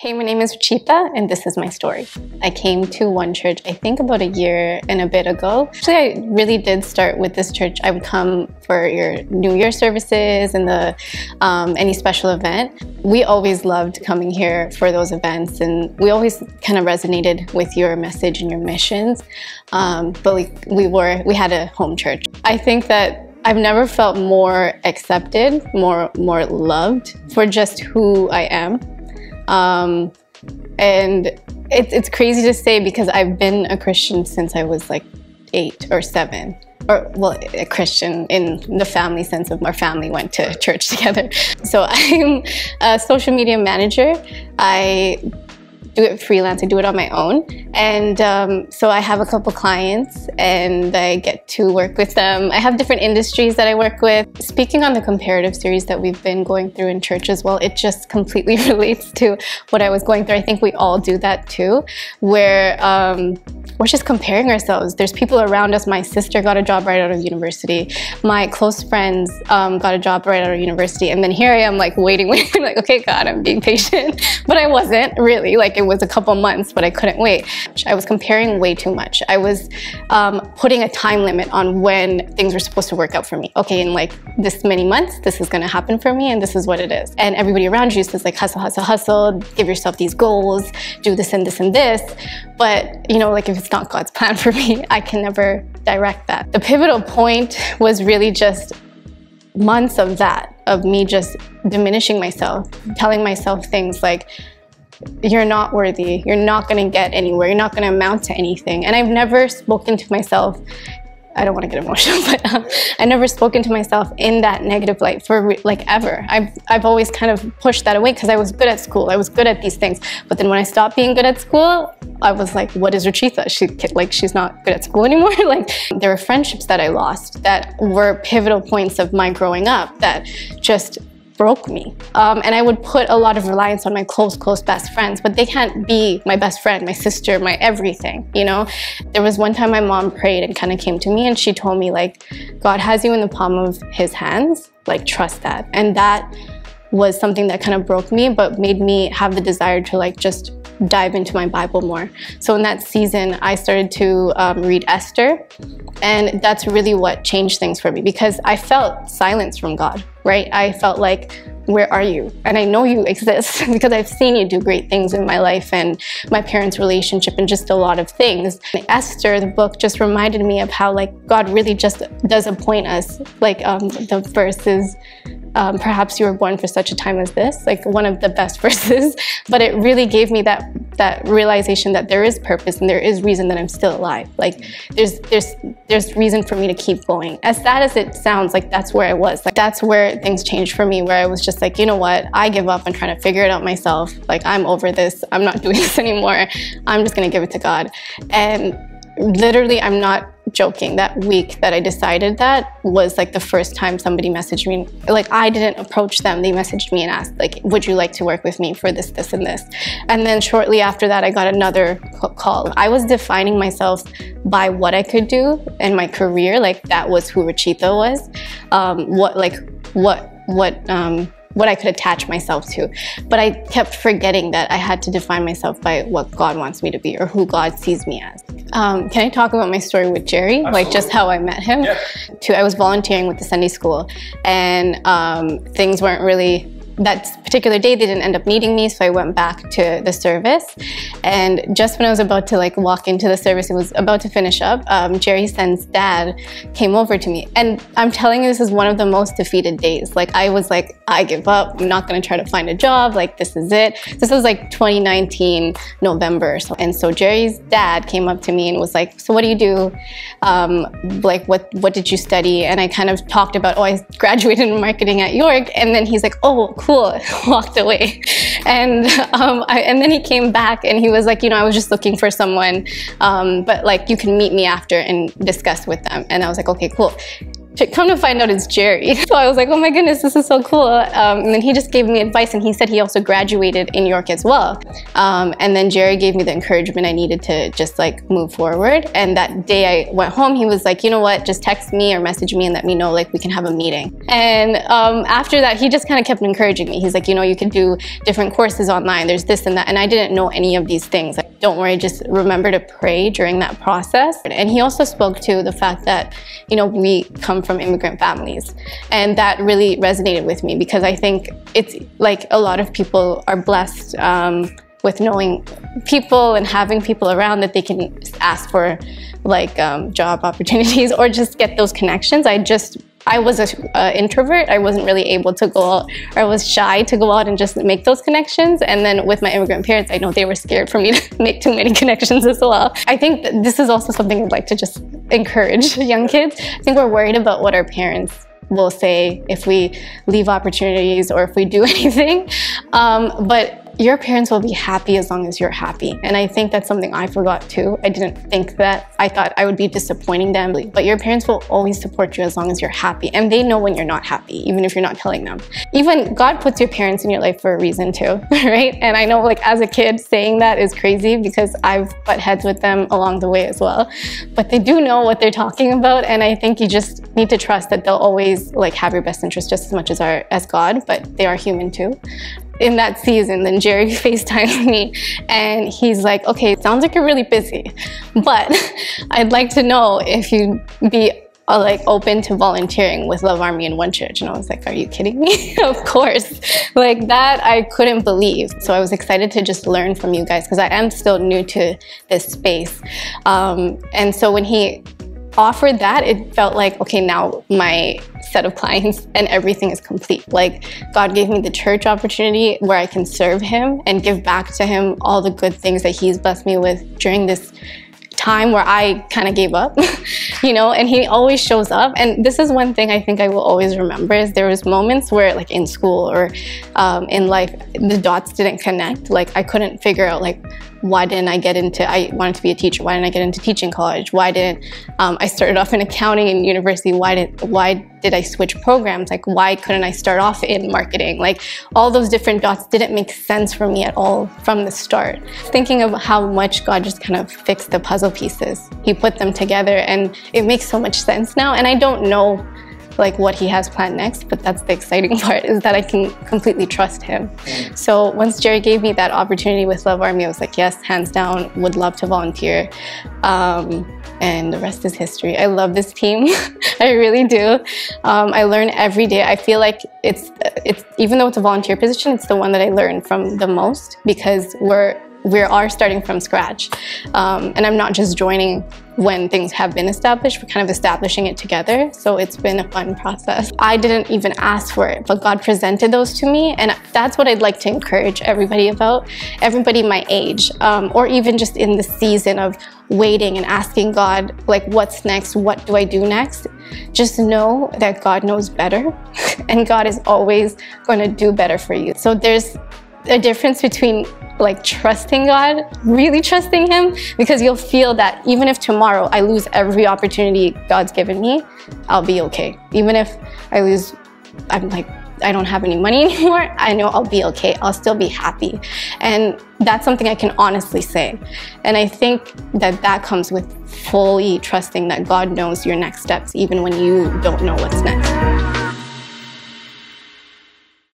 Hey, my name is Rachithaa, and this is my story. I came to One Church, I think about a year and a bit ago. Actually, I really did start with this church. I would come for your New Year services and any special event. We always loved coming here for those events, and we always kind of resonated with your message and your missions. But we had a home church. I think that I've never felt more accepted, more loved for just who I am. And it's crazy to say because I've been a Christian since I was like 8 or 7. Or, well, a Christian in the family sense of our family went to church together. So I'm a social media manager. I do it freelance, I do it on my own. And so I have a couple clients and I get to work with them. I have different industries that I work with. Speaking on the comparative series that we've been going through in church as well, it just completely relates to what I was going through. I think we all do that too, where we're just comparing ourselves. There's people around us. My sister got a job right out of university. My close friends got a job right out of university. And then here I am like waiting, like, okay, God, I'm being patient. But I wasn't really, like it was a couple months, but I couldn't wait. I was comparing way too much. I was putting a time limit on when things were supposed to work out for me. Okay, in like this many months, this is gonna happen for me and this is what it is. And everybody around you says like hustle, hustle, hustle, give yourself these goals, do this and this and this. But you know, like if it's not God's plan for me, I can never direct that. The pivotal point was really just months of that, of me just diminishing myself, telling myself things like, you're not worthy, you're not gonna get anywhere, you're not gonna amount to anything. And I've never spoken to myself, I don't want to get emotional, but I never spoken to myself in that negative light for like ever. I've always kind of pushed that away because I was good at school, I was good at these things. But then when I stopped being good at school, I was like, what is Rachithaa? She's not good at school anymore. Like there were friendships that I lost that were pivotal points of my growing up that just broke me. And I would put a lot of reliance on my close best friends, but they can't be my best friend, my sister, my everything, you know? There was one time my mom prayed and kind of came to me and she told me like, God has you in the palm of his hands, like trust that. And that was something that kind of broke me, but made me have the desire to like just dive into my Bible more. So in that season, I started to read Esther, and that's really what changed things for me because I felt silence from God, right? I felt like, where are you? And I know you exist because I've seen you do great things in my life and my parents' relationship and just a lot of things. And Esther, the book, just reminded me of how like God really just does appoint us. Like the verse is, perhaps you were born for such a time as this, like one of the best verses. But it really gave me that realization that there is purpose and there is reason that I'm still alive. Like there's reason for me to keep going. As sad as it sounds, like that's where I was. Like that's where things changed for me, where I was just like, you know what, I give up and trying to figure it out myself. Like I'm over this, I'm not doing this anymore. I'm just gonna give it to God. And literally, I'm not joking, that week that I decided that was like the first time somebody messaged me. Like I didn't approach them, they messaged me and asked like, would you like to work with me for this, this, and this? And then shortly after that, I got another call. I was defining myself by what I could do in my career. Like that was who Rachithaa was. What I could attach myself to. But I kept forgetting that I had to define myself by what God wants me to be or who God sees me as. Can I talk about my story with Jerry? Absolutely. Like just how I met him? Yeah. I was volunteering with the Sunday school and things weren't really, that particular day they didn't end up needing me, so I went back to the service. And just when I was about to like walk into the service, it was about to finish up, Jerry Sen's dad came over to me. And I'm telling you, this is one of the most defeated days. Like I was like, I give up, I'm not gonna try to find a job, like this is it. This was like 2019, November. And so Jerry's dad came up to me and was like, so what do you do? Like what did you study? And I kind of talked about, oh, I graduated in marketing at York. And then he's like, oh, cool, walked away. And then he came back and he was like, you know, I was just looking for someone, but like you can meet me after and discuss with them. And I was like, okay, cool. come to find out it's Jerry. So I was like, oh my goodness, this is so cool. And then he just gave me advice, and he said he also graduated in York as well. And then Jerry gave me the encouragement I needed to just like move forward. And that day I went home, he was like, you know what, just text me or message me and let me know, like we can have a meeting. And after that, he just kind of kept encouraging me. He's like, you know, you can do different courses online. There's this and that. And I didn't know any of these things. Like, don't worry, just remember to pray during that process. And he also spoke to the fact that, you know, we come from immigrant families. And that really resonated with me, because I think it's like a lot of people are blessed with knowing people and having people around that they can ask for like job opportunities or just get those connections. I was an introvert. I wasn't really able to go out, or I was shy to go out and just make those connections. And then with my immigrant parents, I know they were scared for me to make too many connections as well. I think that this is also something I'd like to just encourage young kids. I think we're worried about what our parents will say if we leave opportunities or if we do anything. But your parents will be happy as long as you're happy. And I think that's something I forgot too. I didn't think that. I thought I would be disappointing them. But your parents will always support you as long as you're happy. And they know when you're not happy, even if you're not telling them. Even God puts your parents in your life for a reason too, right? And I know, like, as a kid, saying that is crazy because I've butt heads with them along the way as well. But they do know what they're talking about. And I think you just need to trust that they'll always like have your best interest just as much as God, but they are human too. In that season, then Jerry FaceTimed me and he's like, okay, it sounds like you're really busy, but I'd like to know if you'd be like open to volunteering with LoveArmy and OneChurch. And I was like, are you kidding me? Of course. Like that, I couldn't believe. So I was excited to just learn from you guys because I am still new to this space. And so when he offered that, it felt like, okay, now my set of clients and everything is complete. Like, God gave me the church opportunity where I can serve him and give back to him all the good things that he's blessed me with during this time where I kind of gave up, you know, and he always shows up. And this is one thing I think I will always remember is there was moments where, like in school or in life, the dots didn't connect. Like I couldn't figure out, like, why didn't I get into, I wanted to be a teacher. Why didn't I get into teaching college? Why didn't I started off in accounting in university? Why did I switch programs? Like, why couldn't I start off in marketing? Like, all those different dots didn't make sense for me at all from the start. Thinking of how much God just kind of fixed the puzzle pieces. He put them together and it makes so much sense now. And I don't know like what he has planned next, but that's the exciting part, is that I can completely trust him. So once Jerry gave me that opportunity with LoveArmy, I was like, yes, hands down, would love to volunteer. And the rest is history. I love this team. I really do. I learn every day. I feel like it's even though it's a volunteer position, it's the one that I learn from the most, because we are starting from scratch. And I'm not just joining when things have been established, we're kind of establishing it together. So it's been a fun process. I didn't even ask for it, but God presented those to me. And that's what I'd like to encourage everybody about, everybody my age, or even just in the season of waiting and asking God, like, what's next? What do I do next? Just know that God knows better and God is always going to do better for you. So there's a difference between like trusting God, really trusting him, because you'll feel that even if tomorrow I lose every opportunity God's given me, I'll be okay. Even if I lose, I'm like, I don't have any money anymore, I know I'll be okay. I'll still be happy. And that's something I can honestly say. And I think that comes with fully trusting that God knows your next steps, even when you don't know what's next.